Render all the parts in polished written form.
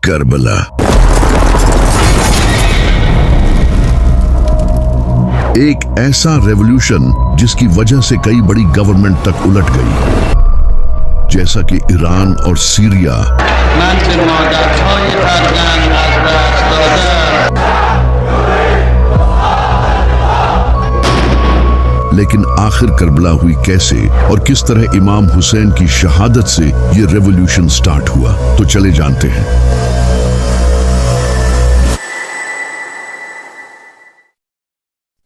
کربلا۔ ایک ایسا ریولوشن جس کی وجہ سے کئی بڑی گورنمنٹ تک الٹ گئی، جیسا کہ ایران اور سیریا۔ لیکن آخر کربلا ہوئی کیسے اور کس طرح امام حسین کی شہادت سے یہ ریولوشن سٹارٹ ہوا، تو چلے جانتے ہیں۔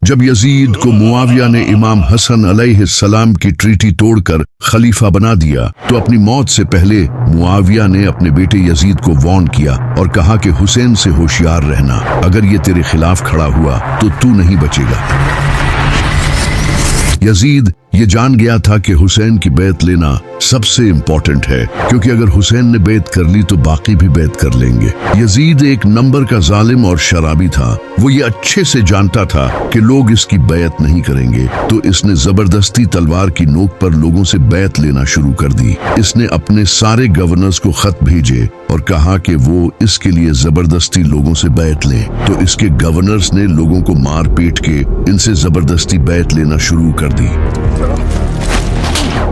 جب یزید کو معاویہ نے امام حسن علیہ السلام کی ٹریٹی توڑ کر خلیفہ بنا دیا تو اپنی موت سے پہلے معاویہ نے اپنے بیٹے یزید کو وارن کیا اور کہا کہ حسین سے ہوشیار رہنا، اگر یہ تیرے خلاف کھڑا ہوا تو تو نہیں بچے گا۔ یزید یہ جان گیا تھا کہ حسین کی بیعت لینا سب سے امپورٹنٹ ہے، کیونکہ اگر حسین نے بیعت کر لی تو باقی بھی بیعت کر لیں گے۔ یزید ایک نمبر کا ظالم اور شرابی تھا، وہ یہ اچھے سے جانتا تھا کہ لوگ اس کی بیعت نہیں کریں گے، تو اس نے زبردستی تلوار کی نوک پر لوگوں سے بیعت لینا شروع کر دی۔ اس نے اپنے سارے گورنرز کو خط بھیجے اور کہا کہ وہ اس کے لیے زبردستی لوگوں سے بیعت لیں، تو اس کے گورنرز نے لوگوں کو مار پیٹ کے ان سے زبردستی بیعت لینا شروع کر دی۔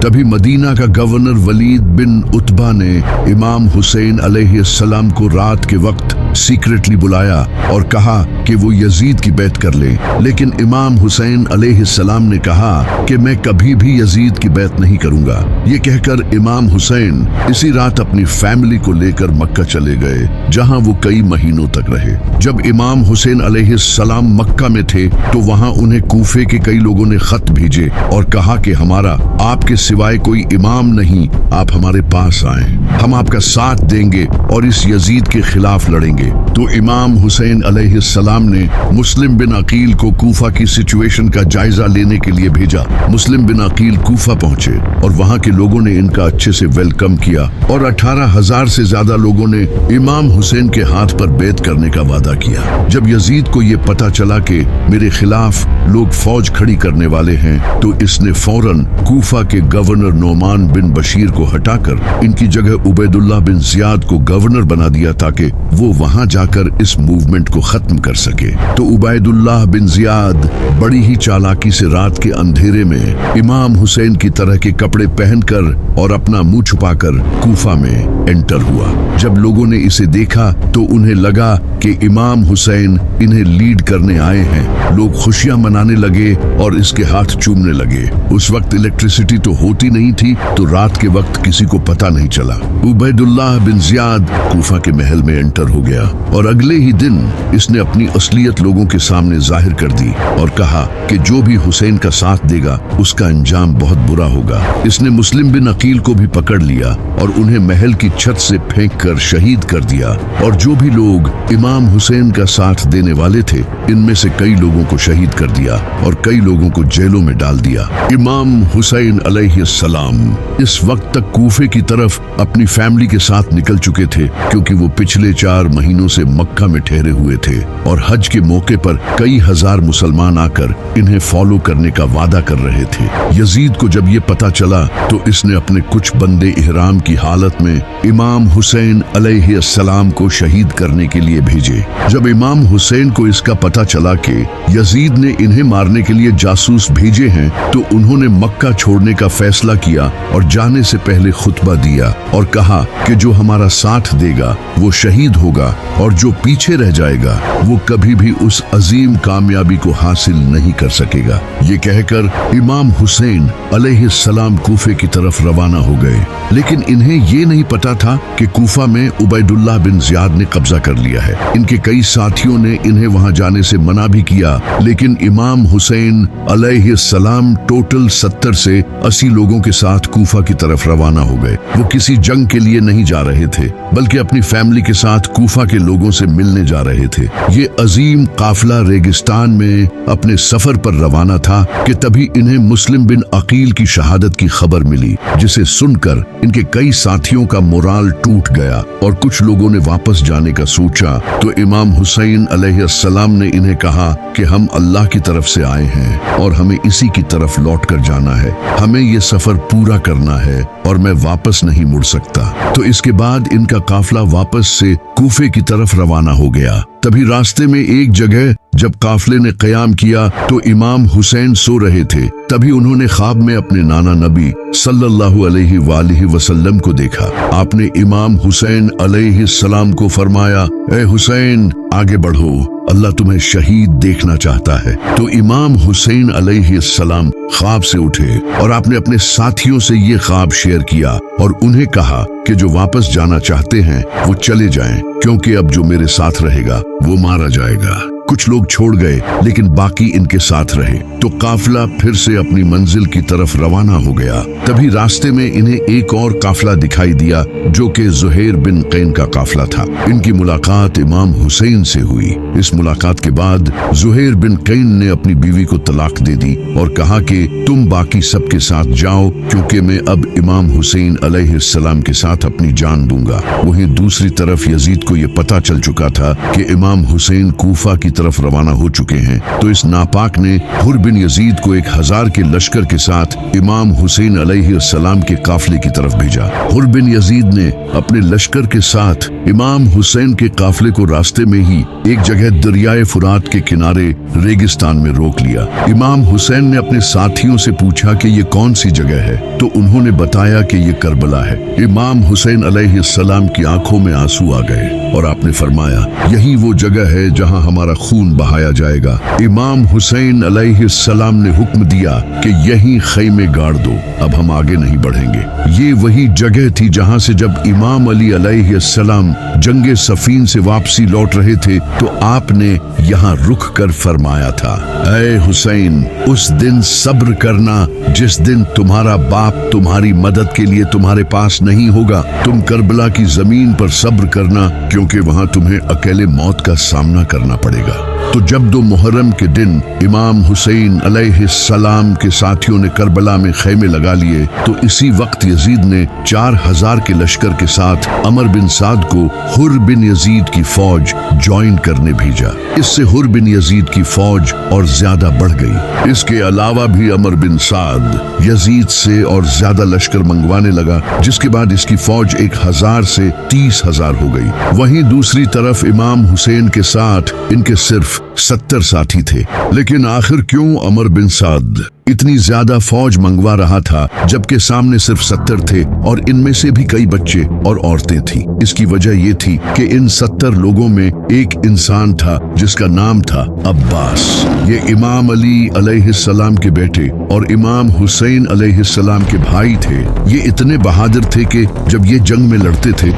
تبھی مدینہ کا گورنر ولید بن عتبہ نے امام حسین علیہ السلام کو رات کے وقت سیکریٹلی بلایا اور کہا کہ وہ یزید کی بیعت کر لیں، لیکن امام حسین علیہ السلام نے کہا کہ میں کبھی بھی یزید کی بیعت نہیں کروں گا۔ یہ کہہ کر امام حسین اسی رات اپنی فیملی کو لے کر مکہ چلے گئے، جہاں وہ کئی مہینوں تک رہے۔ جب امام حسین علیہ السلام مکہ میں تھے تو وہاں انہیں کوفے کے کئی لوگوں نے خط بھیجے اور کہا کہ ہمارا آپ کے سوائے کوئی امام نہیں، آپ ہمارے پاس آئیں، ہم آپ کا ساتھ دیں گے اور اس یزید کے خلاف لڑیں گے۔ تو امام حسین علیہ السلام نے مسلم بن عقیل کو کوفہ کی سچویشن کا جائزہ لینے کے لیے بھیجا۔ مسلم بن عقیل کوفہ پہنچے اور وہاں کے لوگوں نے ان کا اچھے سے ویلکم کیا اور 18,000 سے زیادہ لوگوں نے امام حسین کے ہاتھ پر بیعت کرنے کا وعدہ کیا۔ جب یزید کو یہ پتا چلا کہ میرے خلاف لوگ فوج کھڑی کرنے والے ہیں تو اس نے فوراً کوفہ کے گورنر نعمان بن بشیر کو ہٹا کر ان کی جگہ عبید اللہ بن زیاد کو گورنر بنا دیا تاکہ وہ وہاں جا کر اس موومنٹ کو ختم کر سکے۔ تو عبید اللہ بن زیاد بڑی ہی چالاکی سے رات کے اندھیرے میں امام حسین کی طرح کے کپڑے پہن کر اور اپنا منہ چھپا کر کوفہ میں انٹر ہوا۔ جب لوگوں نے اسے دیکھا تو انہیں لگا کہ امام حسین انہیں لیڈ کرنے آئے ہیں۔ لوگ خوشیاں منانے لگے اور اس کے ہاتھ چومنے لگے۔ اس وقت الیکٹریسٹی تو ہوتی نہیں تھی تو رات کے وقت کسی کو پتہ نہیں چلا۔ عبید اللہ بن زیاد کوفہ کے محل میں انٹر ہو گیا اور اگلے ہی دن اس نے اپنی اصلیت لوگوں کے سامنے ظاہر کر دی اور کہا کہ جو بھی حسین کا ساتھ دے گا اس کا انجام بہت برا ہوگا۔ اس نے مسلم بن عقیل کو بھی پکڑ لیا اور انہیں محل کی چھت سے پھینک کر شہید کر دیا، اور جو بھی لوگ امام حسین کا ساتھ دینے والے تھے ان میں سے کئی لوگوں کو شہید کر دیا اور کئی لوگوں کو جیلوں میں ڈال دیا۔ امام حسین علیہ السلام اس وقت تک کوفے کی طرف اپنی فیملی کے ساتھ نکل چکے تھے، کیونکہ وہ پچھلے 4 مہینوں سے مکہ میں ٹھہرے ہوئے تھے اور حج کے موقع پر کئی ہزار مسلمان آ کر انہیں فالو کرنے کا وعدہ کر رہے تھے۔ یزید کو جب یہ پتا چلا تو اس نے اپنے کچھ بندے احرام کی حالت میں امام حسین علیہ السلام کو شہید کرنے کے لیے بھیجے۔ جب امام حسین کو اس کا پتا چلا کہ یزید نے انہیں مارنے کے لیے جاسوس بھیجے ہیں تو انہوں نے مکہ چھوڑنے کا فیصلہ کیا اور جانے سے پہلے خطبہ دیا اور کہا کہ جو ہمارا ساتھ دے گا وہ شہید ہوگا اور جو پیچھے رہ جائے گا وہ کبھی بھی اس عظیم کامیابی کو حاصل نہیں کر سکے گا۔ یہ کہہ کر امام حسین علیہ السلام کوفے کی طرف روانہ ہو گئے، لیکن انہیں یہ نہیں پتا تھا کہ کوفہ میں عبید اللہ بن زیاد نے قبضہ کر لیا ہے۔ ان کے کئی ساتھیوں نے انہیں وہاں جانے سے منع بھی کیا، لیکن امام حسین علیہ السلام ٹوٹل 70 سے 80 لوگوں کے ساتھ کوفہ کی طرف روانہ ہو گئے۔ وہ کسی جنگ کے لیے نہیں جا رہے تھے بلکہ اپنی فیملی کے ساتھ کوفہ کے لوگوں سے ملنے جا رہے تھے۔ یہ عظیم قافلہ ریگستان میں اپنے سفر پر روانہ تھا کہ تبھی انہیں مسلم بن عقیل کی شہادت کی خبر ملی، جسے سن کر ان کے کئی ساتھیوں کا مورال ٹوٹ گیا اور کچھ لوگوں نے واپس جانے کا سوچا۔ تو امام حسین علیہ السلام نے انہیں کہا کہ ہم اللہ کی طرف سے آئے ہیں اور ہمیں اسی کی طرف لوٹ کر جانا ہے، ہمیں ये सफर पूरा करना है और मैं वापस नहीं मुड़ सकता। तो इसके बाद इनका काफिला वापस से कूफे की तरफ रवाना हो गया। तभी रास्ते में एक जगह जब काफिले ने क़याम किया तो इमाम हुसैन सो रहे थे। तभी उन्होंने ख्वाब में अपने नाना नबी सल्लल्लाहु अलैहि वसल्लम को देखा। आपने इमाम हुसैन अलैहिस्सलाम को फरमाया, ए हुसैन आगे बढ़ो, अल्लाह तुम्हें शहीद देखना चाहता है। तो इमाम हुसैन अलैहिस्सलाम ख्वाब से उठे और आपने अपने साथियों से ये ख्वाब शेयर किया और उन्हें कहा कि जो वापस जाना चाहते हैं वो चले जाएं, क्योंकि अब जो मेरे साथ रहेगा वो मारा जाएगा। कुछ लोग छोड़ गए लेकिन बाकी इनके साथ रहे। तो काफिला फिर से अपनी मंजिल की तरफ रवाना हो गया। तभी रास्ते में इन्हें एक और काफिला दिखाई दिया जो कि ज़ुहैर बिन कैन का काफिला था। इनकी मुलाकात इमाम हुसैन से हुई। इस मुलाकात के बाद ज़ुहैर बिन कैन ने अपनी बीवी को तलाक दे दी और कहा कि तुम बाकी सबके साथ जाओ, क्योंकि मैं अब इमाम हुसैन अलैहिस्सलाम के साथ अपनी जान दूंगा। वहीं दूसरी तरफ यजीद को ये पता चल चुका था कि इमाम हुसैन कूफा की तरफ रवाना हो चुके हैं। तो इस नापाक ने हुर बिन यजीद को 1000 के लश्कर के साथ इमाम हुसैन अलैहिस्सलाम के काफिले की तरफ भेजा। हुर बिन यजीद ने अपने लश्कर के साथ इमाम हुसैन के काफिले को रास्ते में ही एक जगह दरियाए फुरात के किनारे रेगिस्तान में रोक लिया। इमाम हुसैन ने अपने साथियों से पूछा कि ये कौन सी जगह है, तो उन्होंने बताया कि ये करबला है। इमाम हुसैन अलैहिस्सलाम की आंखों में आंसू आ गए और आपने फरमाया, यही वो जगह है जहां हमारा खून बहाया जाएगा। इमाम हुसैन अलैहिस्सलाम ने हुक्म दिया कि यहीं खैमे गाड़ दो, अब हम आगे नहीं बढ़ेंगे। ये वही जगह थी जहां से जब इमाम अली अलैहिस्सलाम जंगे सफीन से वापसी लौट रहे थे तो आपने यहाँ रुक कर फरमाया था, ऐ हुसैन, उस दिन सब्र करना जिस दिन तुम्हारा बाप तुम्हारी मदद के लिए तुम्हारे पास नहीं होगा। तुम करबला की जमीन पर सब्र करना, क्योंकि वहां तुम्हें अकेले मौत का सामना करना पड़ेगा। तो जब 2 मुहर्रम के दिन इमाम हुसैन अलैहिस्सलाम के साथियों ने करबला में खैमे लगा लिए तो इसी वक्त यजीद ने 4000 के लश्कर के साथ अमर बिन साद को हुर बिन यजीद की फौज ज्वाइन करने भेजा। इससे हुर बिन यजीद की फौज और ज्यादा बढ़ गई। इसके अलावा भी अमर बिन साद यजीद से और ज्यादा लश्कर मंगवाने लगा, जिसके बाद इसकी फौज 1000 से 30,000 हो गई। वहीं दूसरी तरफ इमाम हुसैन के साथ इनके सिर्फ 70 साथी थे। लेकिन आखिर क्यों अमर बिन साद इतनी ज्यादा फौज मंगवा रहा था जबकि सामने सिर्फ 70 थे और इनमें से भी कई बच्चे और औरतें थीं? इसकी वजह ये थी कि इन 70 लोगों में एक इंसान था जिसका नाम था अब्बास। ये इमाम अली अलैहिस्सलाम के बेटे और इमाम हुसैन अलैहिस्सलाम के भाई थे। ये इतने बहादुर थे कि जब ये जंग में लड़ते थे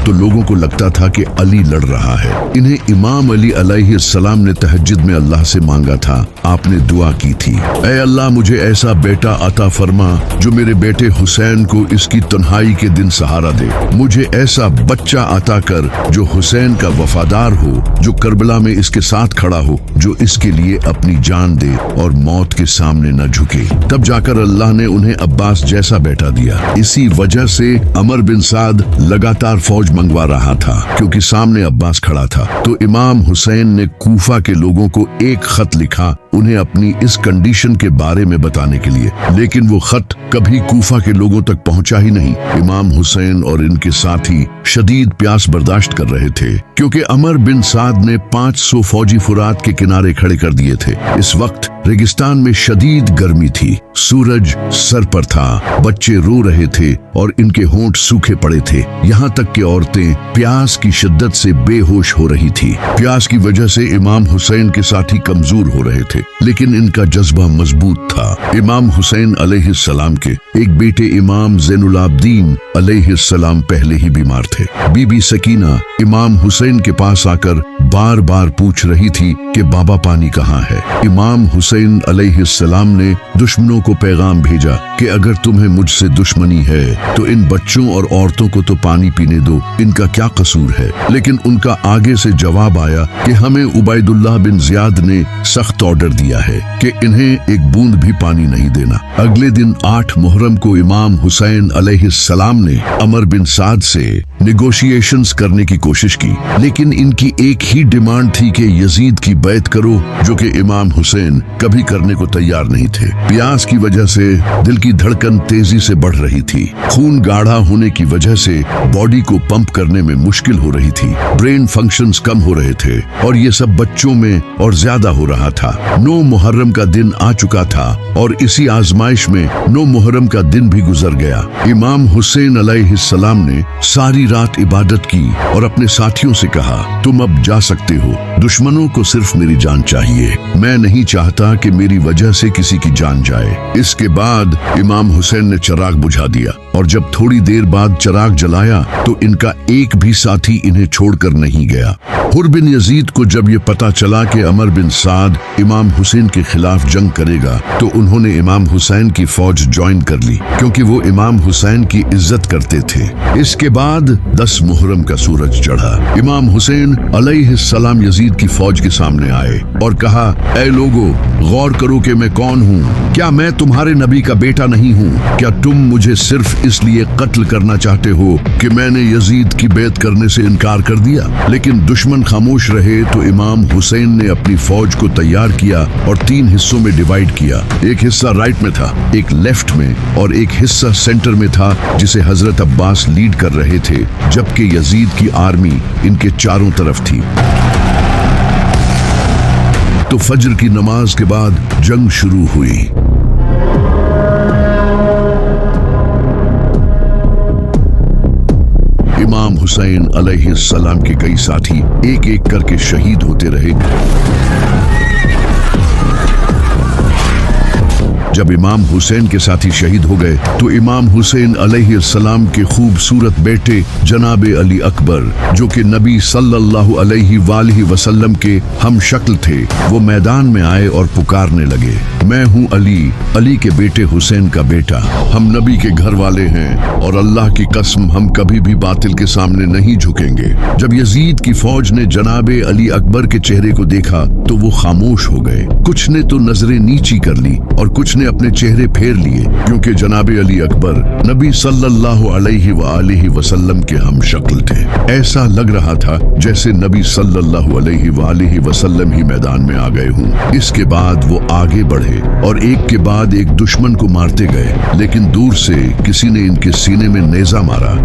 तो लोगों को लगता था कि अली लड़ रहा है। इन्हें इमाम अली अलैहिस्सलाम ने तहज्जुद में अल्लाह से मांगा था। आपने दुआ की थी, ऐ अल्लाह, मुझे ऐसा बेटा अता फरमा जो मेरे बेटे हुसैन को इसकी तन्हाई के दिन सहारा दे। मुझे ऐसा बच्चा अता कर जो हुसैन का वफादार हो, जो करबला में इसके साथ खड़ा हो, जो इसके लिए अपनी जान दे और मौत के सामने न झुके। तब जाकर अल्लाह ने उन्हें अब्बास जैसा बेटा दिया। इसी वजह से अमर बिन साद लगातार फौज मंगवा रहा था, क्योंकि सामने अब्बास खड़ा था। तो इमाम हुसैन ने कूफा के लोगों को एक खत लिखा उन्हें अपनी इस कंडीशन के बारे में बताने के लिए, लेकिन वो खत कभी कूफा के लोगों तक पहुंचा ही नहीं। इमाम हुसैन और इनके साथी शदीद प्यास बर्दाश्त कर रहे थे, क्योंकि अमर बिन साद ने 500 फौजी फुरात के किनारे खड़े कर दिए थे। इस वक्त रेगिस्तान में शदीद गर्मी थी, सूरज सर पर था, बच्चे रो रहे थे और इनके होंठ सूखे पड़े थे। यहाँ तक कि औरतें प्यास की शिद्दत से बेहोश हो रही थी। प्यास की वजह से इमाम हुसैन के साथी कमजोर हो रहे थे, लेकिन इनका जज्बा मजबूत था। इमाम हुसैन अलैहिस्सलाम के एक बेटे इमाम ज़ैनुल आबदीन अलैहिस्सलाम पहले ही बीमार थे। बीबी सकीना इमाम हुसैन के पास आकर बार बार पूछ रही थी कि बाबा पानी कहाँ है। इमाम हुसैन अलैहिस्सलाम ने दुश्मनों को पैगाम भेजा कि अगर तुम्हें मुझसे दुश्मनी है तो इन बच्चों और औरतों को तो पानी पीने दो, इनका क्या कसूर है। लेकिन उनका आगे से जवाब आया कि हमें उबैदुल्लाह बिन ज़ियाद ने सख्त ऑर्डर दिया है कि इन्हें एक बूंद भी पानी नहीं देना। अगले दिन 8 मुहर्रम को इमाम हुसैन अलैहिस्सलाम ने अमर बिन साद से निगोशिएशंस करने की कोशिश की, लेकिन इनकी एक ही डिमांड थी कि यजीद की बैत करो, जो कि इमाम हुसैन कभी करने को तैयार नहीं थे। प्यास की वजह से दिल की धड़कन तेजी से बढ़ रही थी, खून गाढ़ा होने की वजह से बॉडी को पंप करने में मुश्किल हो रही थी, ब्रेन फंक्शंस कम हो रहे थे, और ये सब बच्चों में और ज्यादा हो रहा था। 9 मुहर्रम का दिन आ चुका था और इसी आजमाइश में 9 मुहर्रम का दिन भी गुजर गया। इमाम हुसैन अलैहिस्सलाम ने सारी रात इबादत की और अपने साथियों से कहा, तुम अब जा सकते हो, दुश्मनों को सिर्फ मेरी जान चाहिए, मैं नहीं चाहता कि मेरी वजह से किसी की जान जाए। इसके बाद इमाम हुसैन ने चिराग बुझा दिया और जब थोड़ी देर बाद चिराग जलाया तो इनका एक भी साथी इन्हें छोड़कर नहीं गया। हुर बिन यजीद को जब ये पता चला कि अमर बिन साद इमाम हुसैन के खिलाफ जंग करेगा, तो उन्होंने इमाम हुसैन की फौज ज्वाइन कर ली, क्योंकि वो इमाम हुसैन की इज्जत करते थे। इसके बाद 10 मुहर्रम का सूरज चढ़ा। इमाम हुसैन अलैहिस्सलाम यजीद की फौज के सामने आए और कहा, ऐ लोगो, गौर करो कि मैं कौन हूँ। क्या मैं तुम्हारे नबी का बेटा नहीं हूँ? क्या तुम मुझे सिर्फ इसलिए कत्ल करना चाहते हो कि मैंने यजीद की बैत करने से इनकार कर दिया? लेकिन दुश्मन खामोश रहे तो इमाम हुसैन ने अपनी फौज को तैयार किया और 3 हिस्सों में डिवाइड किया। एक हिस्सा राइट में था, एक लेफ्ट में और एक हिस्सा सेंटर में था, जिसे हजरत अब्बास लीड कर रहे थे, जबकि यजीद की आर्मी इनके चारों तरफ थी। तो फज्र की नमाज के बाद जंग शुरू हुई। इमाम हुसैन अलैहिस्सलाम के कई साथी एक एक करके शहीद होते रहे। जब इमाम हुसैन के साथी शहीद हो गए तो इमाम हुसैन अलैहिस्सलाम के खूबसूरत बेटे जनाब अली अकबर, जो कि नबी सल्लल्लाहु अलैहि वसल्लम के हम शक्ल थे, वो मैदान में आए और पुकारने लगे, मैं हूँ अली, अली के बेटे हुसैन का बेटा। हम नबी के घर वाले हैं और अल्लाह की कसम हम कभी भी बातिल के सामने नहीं झुकेंगे। जब यजीद की फौज ने जनाब अली अकबर के चेहरे को देखा तो वो खामोश हो गए। कुछ ने तो नजरें नीची कर ली और कुछ ने अपने चेहरे फेर लिए, क्योंकि जनाब अली अकबर नबी सल्लल्लाहु अलैहि वसल्लम के हम शक्ल थे। ऐसा लग रहा था जैसे नबी सल्लल्लाहु अलैहि वसल्लम ही मैदान में आ गए हों। इसके बाद वो आगे बढ़े और एक के बाद एक दुश्मन को मारते गए, लेकिन दूर से किसी ने इनके सीने में नेजा मारा,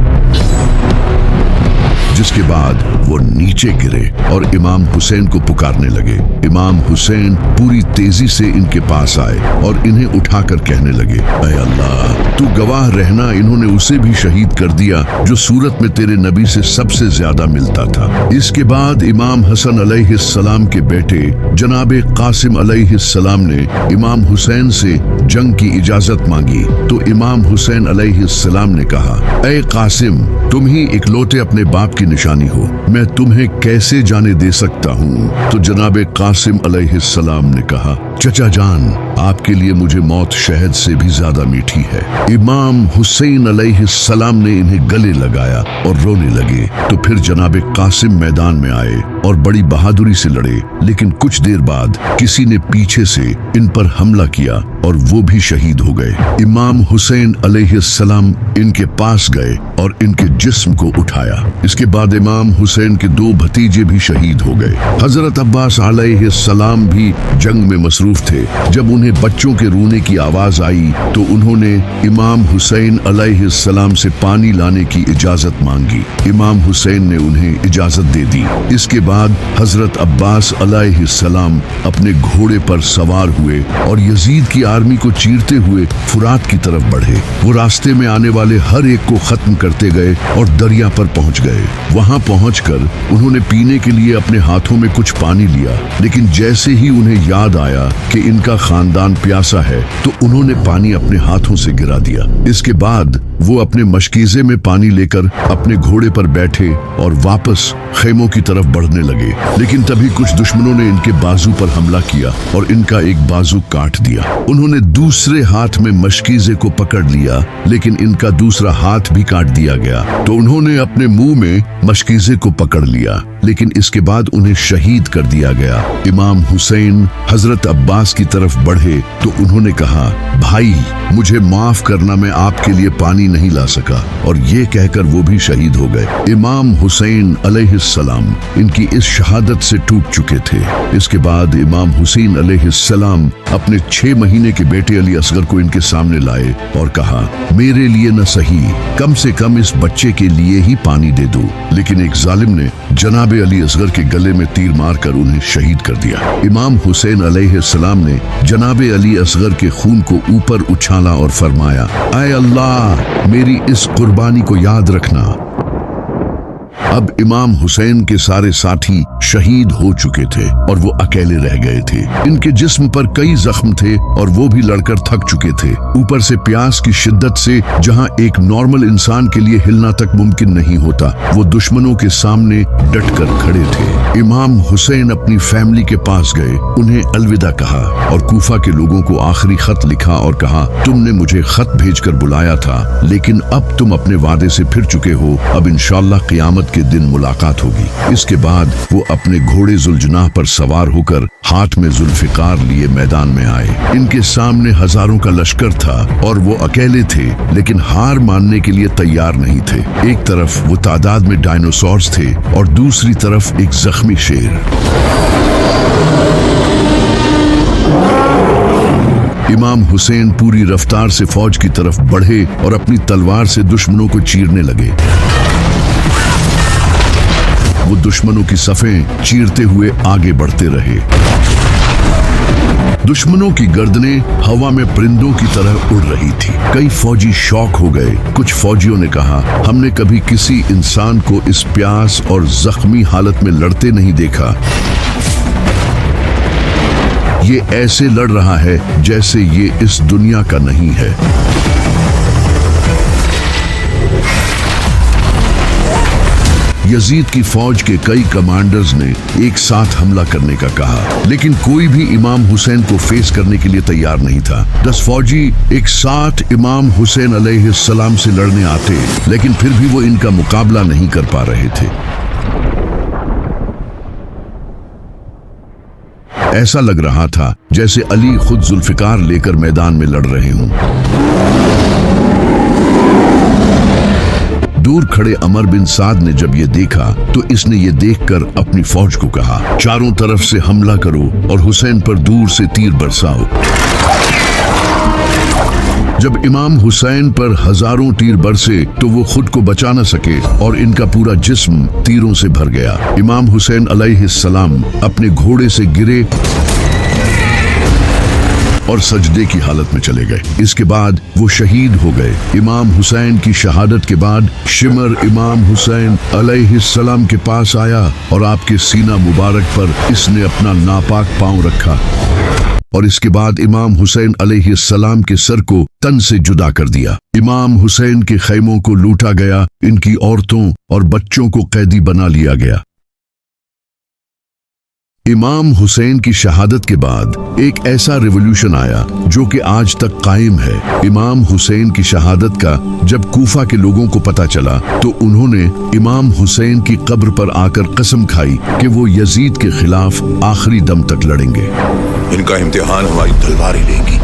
जिसके बाद वो नीचे गिरे और इमाम हुसैन को पुकारने लगे। इमाम हुसैन पूरी तेजी से इनके पास आए और इन्हें उठाकर कहने लगे, ऐ अल्लाह, तू गवाह रहना, इन्होंने उसे भी शहीद कर दिया जो सूरत में तेरे नबी से सबसे ज्यादा मिलता था। इसके बाद इमाम हसन अलैहिस्सलाम के बेटे जनाब कासिम अलैहिस्सलाम ने इमाम हुसैन से जंग की इजाजत मांगी, तो इमाम हुसैन अलैहिस्सलाम ने कहा, ऐ कासिम, तुम ही इकलौते अपने बाप की निशानी हो, मैं तुम्हें कैसे जाने दे सकता हूँ? तो जनाब कासिम अलैहिस्सलाम ने कहा, चचा जान, आपके लिए मुझे मौत शहद से भी ज्यादा मीठी है। इमाम हुसैन अलैहिस्सलाम ने इन्हें गले लगाया और रोने लगे। तो फिर जनाब कासिम मैदान में आए और बड़ी बहादुरी से लड़े, लेकिन कुछ देर बाद किसी ने पीछे से इन पर हमला किया और वो भी शहीद हो गए। इमाम हुसैन अलैहिस्सलाम इनके पास गए और इनके जिस्म को उठाया। इसके बाद इमाम हुसैन के 2 भतीजे भी शहीद हो गए। हजरत अब्बास अलैहिस्सलाम भी जंग में मसरूफ थे। जब उन्हें बच्चों के रोने की आवाज आई तो उन्होंने इमाम हुसैन अलैहिस्सलाम से पानी लाने की इजाजत मांगी। इमाम हुसैन ने उन्हें इजाजत दे दी। इसके बाद हजरत अब्बास अलैहिस्सलाम अपने घोड़े पर सवार हुए और यजीद की आर्मी को चीरते हुए फुरात की तरफ बढ़े। वो रास्ते में आने वाले हर एक को खत्म करते गए और दरिया पर पहुंच गए। वहां पहुंचकर उन्होंने पीने के लिए अपने हाथों में कुछ पानी लिया, लेकिन जैसे ही उन्हें याद आया कि इनका खानदान प्यासा है तो उन्होंने पानी अपने हाथों से गिरा दिया। इसके बाद वो अपने मशकीजे में पानी लेकर अपने घोड़े पर बैठे और वापस खेमों की तरफ बढ़ने लगे, लेकिन तभी कुछ दुश्मनों ने इनके बाजू पर हमला किया और इनका एक बाजू काट दिया। उन्होंने दूसरे हाथ में मशकीजे को पकड़ लिया, लेकिन इनका दूसरा हाथ भी काट दिया गया। तो उन्होंने अपने मुंह में मशकीजे को पकड़ लिया, लेकिन इसके बाद उन्हें शहीद कर दिया गया। इमाम हुसैन हजरत अब्बास की तरफ बढ़े बढ़े तो उन्होंने कहा, भाई मुझे माफ करना, मैं आपके लिए पानी नहीं ला सका, और ये कहकर वो भी शहीद हो गए। इमाम हुसैन अलैहिस्सलाम इनकी इस शहादत से टूट चुके थे। इसके बाद इमाम हुसैन अलैहिस्सलाम अपने 6 महीने के बेटे अली असगर को इनके सामने लाए और कहा, मेरे लिए न सही, कम से कम इस बच्चे के लिए ही पानी दे दो। लेकिन एक जालिम ने जनाबे अली असगर के गले में तीर मारकर उन्हें शहीद कर दिया। इमाम हुसैन अलैहिस्सलाम ने जनाबे अली असगर के खून को ऊपर उछाला और फरमाया, ऐ अल्लाह, मेरी इस कुर्बानी को याद रखना। अब इमाम हुसैन के सारे साथी शहीद हो चुके थे और वो अकेले रह गए थे। इनके जिस्म पर कई जख्म थे और वो भी लड़कर थक चुके थे। ऊपर से प्यास की शिद्दत से जहां एक नॉर्मल इंसान के लिए हिलना तक मुमकिन नहीं होता, वो दुश्मनों के सामने डटकर खड़े थे। इमाम हुसैन अपनी फैमिली के पास गए, उन्हें अलविदा कहा और कूफा के लोगों को आखिरी खत लिखा और कहा, तुमने मुझे खत भेजकर बुलाया था, लेकिन अब तुम अपने वादे से फिर चुके हो। अब इंशाअल्लाह क़यामत के दिन मुलाकात होगी। इसके बाद वो अपने घोड़े जुल्जनाह पर सवार होकर हाथ में जुल्फिकार लिए मैदान में आए। इनके सामने हजारों का लश्कर था और वो अकेले थे, लेकिन हार मानने के लिए तैयार नहीं थे। एक तरफ वो तादाद में डायनासोर्स थे और दूसरी तरफ एक जख्मी शेर। इमाम हुसैन पूरी रफ्तार से फौज की तरफ बढ़े और अपनी तलवार से दुश्मनों को चीरने लगे। वो दुश्मनों की सफ़ें चीरते हुए आगे बढ़ते रहे। दुश्मनों की गर्दनें हवा में परिंदों की तरह उड़ रही थी। कई फौजी शौक हो गए। कुछ फौजियों ने कहा, हमने कभी किसी इंसान को इस प्यास और जख्मी हालत में लड़ते नहीं देखा। ये ऐसे लड़ रहा है जैसे ये इस दुनिया का नहीं है। यजीद की फौज के कई कमांडर्स ने एक साथ हमला करने का कहा, लेकिन कोई भी इमाम हुसैन को फेस करने के लिए तैयार नहीं था। 10 फौजी एक साथ इमाम हुसैन अलैहिस्सलाम से लड़ने आते, लेकिन फिर भी वो इनका मुकाबला नहीं कर पा रहे थे। ऐसा लग रहा था जैसे अली खुद जुल्फिकार लेकर मैदान में लड़ रहे हों। दूर खड़े अमर बिन साद ने जब ये देखा तो इसने ये देखकर अपनी फौज को कहा, चारों तरफ से हमला करो और हुसैन पर दूर से तीर बरसाओ। जब इमाम हुसैन पर हजारों तीर बरसे तो वो खुद को बचा न सके और इनका पूरा जिस्म तीरों से भर गया। इमाम हुसैन अलैहिस्सलाम अपने घोड़े से गिरे और सजदे की हालत में चले गए। इसके बाद वो शहीद हो गए। इमाम हुसैन की शहादत के बाद शिमर इमाम हुसैन अलैहिस्सलाम के पास आया और आपके सीना मुबारक पर इसने अपना नापाक पांव रखा और इसके बाद इमाम हुसैन अलैहिस्सलाम के सर को तन से जुदा कर दिया। इमाम हुसैन के खैमों को लूटा गया, इनकी औरतों और बच्चों को कैदी बना लिया गया। इमाम हुसैन की शहादत के बाद एक ऐसा रिवॉल्यूशन आया जो कि आज तक कायम है। इमाम हुसैन की शहादत का जब कूफा के लोगों को पता चला तो उन्होंने इमाम हुसैन की कब्र पर आकर कसम खाई कि वो यजीद के खिलाफ आखिरी दम तक लड़ेंगे। इनका इम्तिहान हमारी तलवारें लेंगी।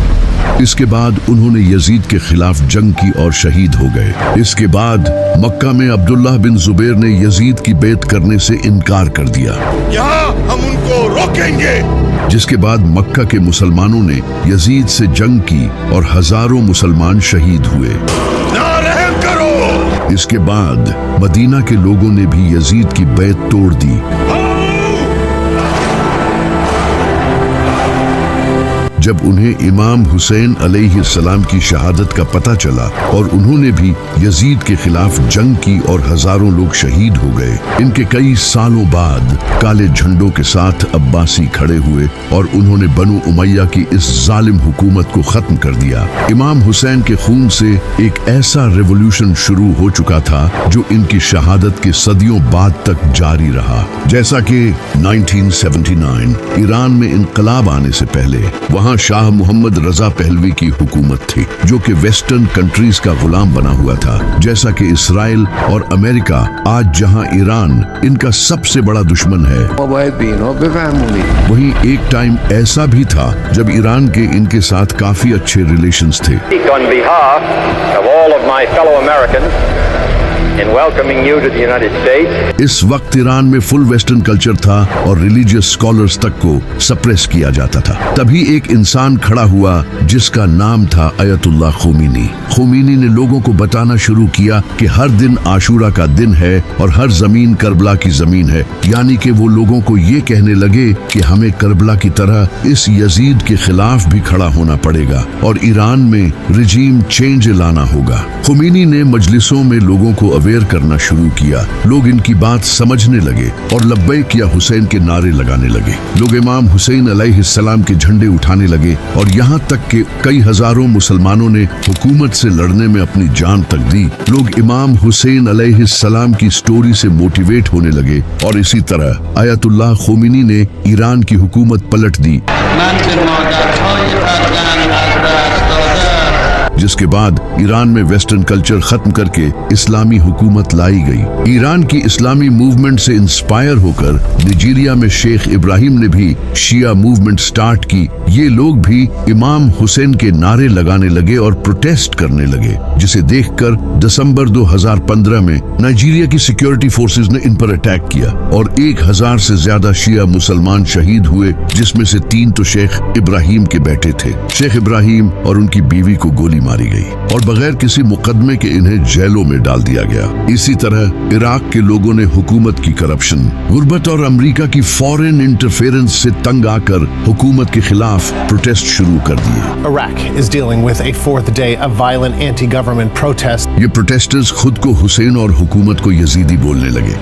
इसके बाद उन्होंने यजीद के खिलाफ जंग की और शहीद हो गए। इसके बाद मक्का में अब्दुल्ला बिन जुबैर ने यजीद की बैत करने से इनकार कर दिया। यहाँ हम उनको रोकेंगे। जिसके बाद मक्का के मुसलमानों ने यजीद से जंग की और हजारों मुसलमान शहीद हुए। ना रहम करो। इसके बाद मदीना के लोगों ने भी यजीद की बैत तोड़ दी। जब उन्हें इमाम हुसैन अलैहिस्सलाम की शहादत का पता चला और उन्होंने भी यजीद के खिलाफ जंग की और हजारों लोग शहीद हो गए। इनके कई सालों बाद काले झंडों के साथ अब्बासी खड़े हुए और उन्होंने बनु उमैया की इस जालिम हुकूमत को खत्म कर दिया। इमाम हुसैन के खून से एक ऐसा रिवॉल्यूशन शुरू हो चुका था जो इनकी शहादत के सदियों बाद तक जारी रहा। जैसा कि 1979 ईरान में इनकलाब आने से पहले वहां वहाँ शाह मोहम्मद रजा पहलवी की हुकूमत थी, जो कि वेस्टर्न कंट्रीज का गुलाम बना हुआ था, जैसा कि इसराइल और अमेरिका आज जहाँ ईरान इनका सबसे बड़ा दुश्मन है। वहीं एक टाइम ऐसा भी था जब ईरान के इनके साथ काफी अच्छे रिलेशंस थे। On behalf of all of my fellow Americans in welcoming you to the United States. इस वक्त ईरान में फुल वेस्टर्न कल्चर था और रिलीजियस स्कॉलर्स तक को सप्रेस किया जाता था। तभी एक इंसान खड़ा हुआ जिसका नाम था अयतुल्लाह खोमीनी। खोमीनी ने लोगों को बताना शुरू किया कि हर दिन आशूरा का दिन है और हर जमीन करबला की जमीन है, यानी कि वो लोगों को ये कहने लगे कि हमें करबला की तरह इस यजीद के खिलाफ भी खड़ा होना पड़ेगा और ईरान में रिजीम चेंज लाना होगा। खोमीनी ने मजलिसों में लोगों को अवेयर करना शुरू किया। लोग इनकी बात समझने लगे और लब्बैक या हुसैन के नारे लगाने लगे। लोग इमाम हुसैन अलैहिस्सलाम के झंडे उठाने लगे और यहाँ तक कि कई हजारों मुसलमानों ने हुकूमत से लड़ने में अपनी जान तक दी। लोग इमाम हुसैन अलैहिस्सलाम की स्टोरी से मोटिवेट होने लगे और इसी तरह आयतुल्लाह खोमीनी ने ईरान की हुकूमत पलट दी, जिसके बाद ईरान में वेस्टर्न कल्चर खत्म करके इस्लामी हुकूमत लाई गई। ईरान की इस्लामी मूवमेंट से इंस्पायर होकर नाइजीरिया में शेख इब्राहिम ने भी शिया मूवमेंट स्टार्ट की। ये लोग भी इमाम हुसैन के नारे लगाने लगे और प्रोटेस्ट करने लगे, जिसे देखकर दिसंबर 2015 में नाइजीरिया की सिक्योरिटी फोर्सेस ने इन पर अटैक किया और 1000 से ज्यादा शिया मुसलमान शहीद हुए, जिसमें से 3 तो शेख इब्राहिम के बेटे थे। शेख इब्राहिम और उनकी बीवी को गोली मारी गई और बगैर किसी मुकदमे के इन्हें जेलों में डाल दिया गया। इसी तरह इराक के लोगों ने हुकूमत की करप्शन, गुर्बत और अमेरिका की फॉरेन इंटरफेरेंस से तंग आकर हुकूमत के खिलाफ प्रोटेस्ट शुरू कर दिए। Iraq is dealing with a fourth day of violent anti-government protest. ये प्रोटेस्टर्स खुद को हुसैन और हुकूमत को यजीदी बोलने लगे।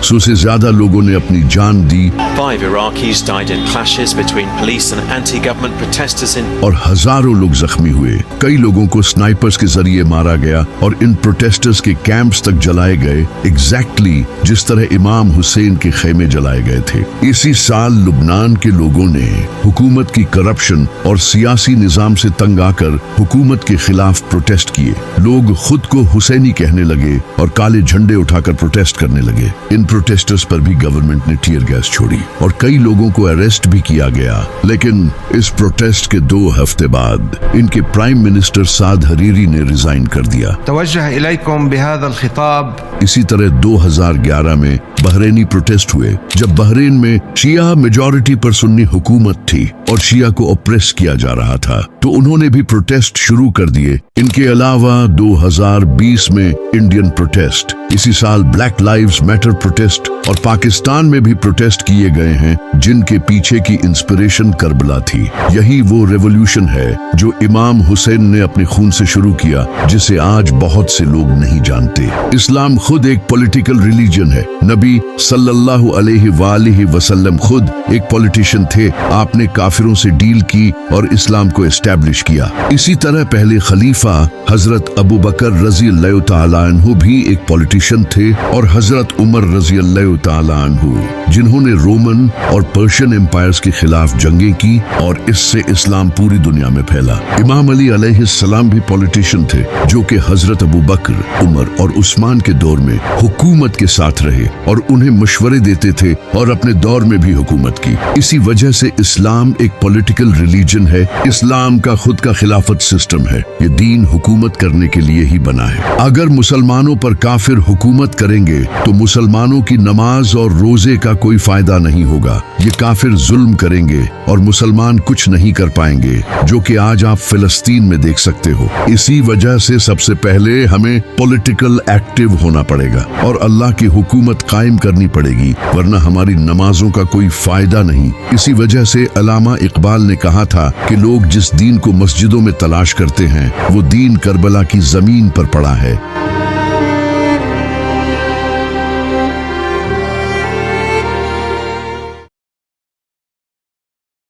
100 से ज्यादा लोगों ने अपनी जान दी। 5 Iraqis died in clashes between police and anti-government protesters in और हजारों लोग जख्मी हुए। कई लोगों को स्नाइपर्स के जरिए मारा गया और इन प्रोटेस्टर्स के कैंप्स तक जलाए गए, एग्जैक्टली जिस तरह इमाम हुसैन के खेमे जलाए गए थे। इसी साल लुबनान के लोगों ने हुकूमत की करप्शन और सियासी निजाम से तंग आकर हुकूमत के खिलाफ प्रोटेस्ट किए। लोग खुद को हुसैनी कहने लगे और काले झंडे उठाकर प्रोटेस्ट करने लगे। इन प्रोटेस्टर्स पर भी गवर्नमेंट ने टीयर गैस छोड़ी और कई लोगों को अरेस्ट भी किया गया। लेकिन इस प्रोटेस्ट के 2 हफ्ते बाद इनके प्राइम मिनिस्टर साद हरीरी ने रिजाइन कर दिया। इसी तरह 2011 में बहरीनी प्रोटेस्ट हुए, जब बहरीन में शिया मेजॉरिटी पर सुन्नी हुकूमत थी और शिया को ऑप्रेस किया जा रहा था, तो उन्होंने भी प्रोटेस्ट शुरू कर दिए। इनके अलावा 2020 में इंडियन प्रोटेस्ट, इसी साल ब्लैक लाइव्स मैटर प्रोटेस्ट और पाकिस्तान में भी प्रोटेस्ट किए गए हैं, जिनके पीछे की इंस्पिरेशन करबला थी। यही वो रेवोल्यूशन है जो इमाम हुसैन ने अपने खून से शुरू किया, जिसे आज बहुत से लोग नहीं जानते। इस्लाम खुद एक पॉलिटिकल रिलीजन है। नबी सल्लल्लाहु अलैहि वसल्लम खुद एक पॉलिटिशियन थे। आपने काफिरों से डील की और इस्लाम को एस्टैब्लिश किया। इसी तरह पहले खलीफा हजरत अबू बकर रजी अल्लाह तआला अन्हु भी एक पॉलिटिशियन थे और हजरत उमर रजी अल्लाह तआला अन्हु, जिन्होंने रोमन और पर्शियन एम्पायर्स के खिलाफ जंगें की और इससे इस्लाम पूरी दुनिया में फैला। इमाम अली अलैहिस्सलाम भी पॉलिटिशियन थे, जो कि हजरत अबू बकर, उमर और उस्मान के दौर में हुकूमत के साथ रहे और उन्हें मशवरे देते थे और अपने दौर में भी हुकूमत की। इसी वजह से इस्लाम एक पॉलिटिकल रिलीजन है। इस्लाम का खुद का खिलाफत सिस्टम है। ये दीन हुकूमत करने के लिए ही बना है। अगर मुसलमानों पर काफिर हुकूमत करेंगे तो मुसलमानों की नमाज और रोजे का कोई फायदा नहीं होगा। ये काफिर जुल्म करेंगे और मुसलमान कुछ नहीं कर पाएंगे, जो कि आज आप फिलिस्तीन में देख सकते हो। इसी वजह से सबसे पहले हमें पॉलिटिकल एक्टिव होना पड़ेगा और अल्लाह की हुकूमत कायम करनी पड़ेगी, वरना हमारी नमाजों का कोई फायदा नहीं। इसी वजह से अल्लामा इकबाल ने कहा था कि लोग जिस दीन को मस्जिदों में तलाश करते हैं, वो दीन करबला की जमीन पर पड़ा है।